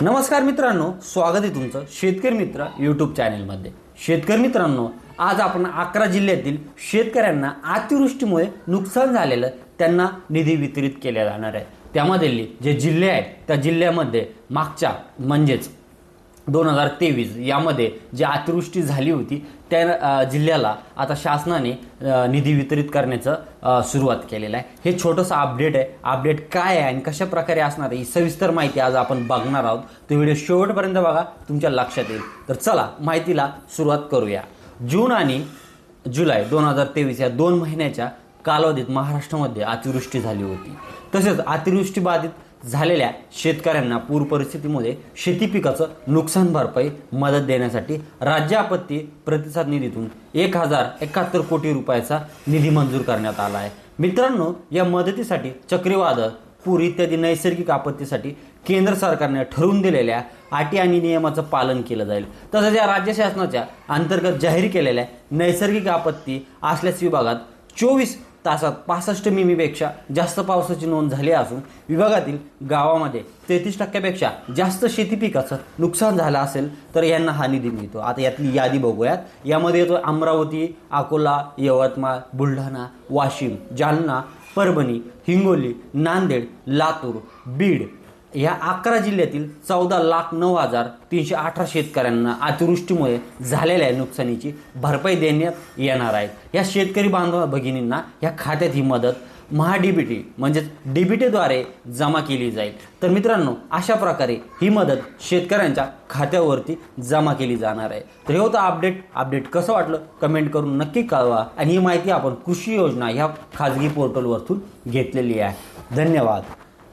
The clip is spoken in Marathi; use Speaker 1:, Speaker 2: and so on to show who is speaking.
Speaker 1: नमस्कार मित्रांनो, स्वागत आहे तुमचं शेतकरी मित्र यूट्यूब चॅनलमध्ये। शेतकरी मित्रांनो, आज आपण 11 जिल्ह्यातील शेतकऱ्यांना अतिवृष्टीमुळे नुकसान झालेलं त्यांना निधी वितरित केला जाणार आहे। त्यामध्ये जे जिल्हे आहेत त्या जिल्ह्यामध्ये मागच्या म्हणजेच 2023 यामध्ये जी अतिवृष्टी झाली होती त्या जिल्ह्याला आता शासनाने निधी वितरित करण्याचं सुरुवात केलेलं आहे। हे छोटंसं अपडेट आहे। अपडेट काय आहे आणि कशा प्रकारे असणार आहे ही सविस्तर माहिती आज आपण बघणार आहोत। तो व्हिडिओ शेवटपर्यंत बघा, तुमच्या लक्षात येईल। तर चला माहितीला सुरुवात करूया। जून आणि जुलै 2023 या 2 महिन्याच्या कालावधीत महाराष्ट्रामध्ये अतिवृष्टी झाली होती। तसेच अतिवृष्टी बाधित झालेल्या शेतकऱ्यांना पूर परिस्थितीमध्ये शेती पिकाचं नुकसान भरपाई मदत देण्यासाठी राज्य आपत्ती प्रतिसाद निधीतून 1071 कोटी रुपयाचा निधी मंजूर करण्यात आला आहे। मित्रांनो, या मदतीसाठी चक्रीवादळ, पूर इत्यादी नैसर्गिक आपत्तीसाठी केंद्र सरकारने ठरवून दिलेल्या अटी आणि नियमाचं पालन केलं जाईल। तसंच या राज्य शासनाच्या अंतर्गत जाहीर केलेल्या नैसर्गिक आपत्ती असल्यास विभागात 24 तासात 65 मिमीपेक्षा जास्त पावसाची नोंद झाली असून विभागातील गावामध्ये 33% जास्त शेती पिकाचं नुकसान झालं असेल तर यांना हा निधी मिळतो। आता यातली यादी बघूयात। यामध्ये येतो अमरावती, अकोला, यवतमाळ, बुलढाणा, वाशिम, जालना, परभणी, हिंगोली, नांदेड, लातूर, बीड या 11 जिल्ह्यातील 14,09,318 शेतकऱ्यांना अतिवृष्टीमुळे झालेल्या नुकसानीची भरपाई देण्यात येणार आहे। या शेतकरी बांधव भगिनींना या खात्यात ही मदत महाडीबीटी म्हणजेच डीबीटीद्वारे जमा केली जाईल। तर मित्रांनो, अशा प्रकारे ही मदत शेतकऱ्यांच्या खात्यावरती जमा केली जाणार आहे। तर हे होतं अपडेट कसं वाटलं कमेंट करून नक्की कळवा। आणि ही माहिती आपण कृषी योजना ह्या खाजगी पोर्टलवरतून घेतलेली आहे। धन्यवाद।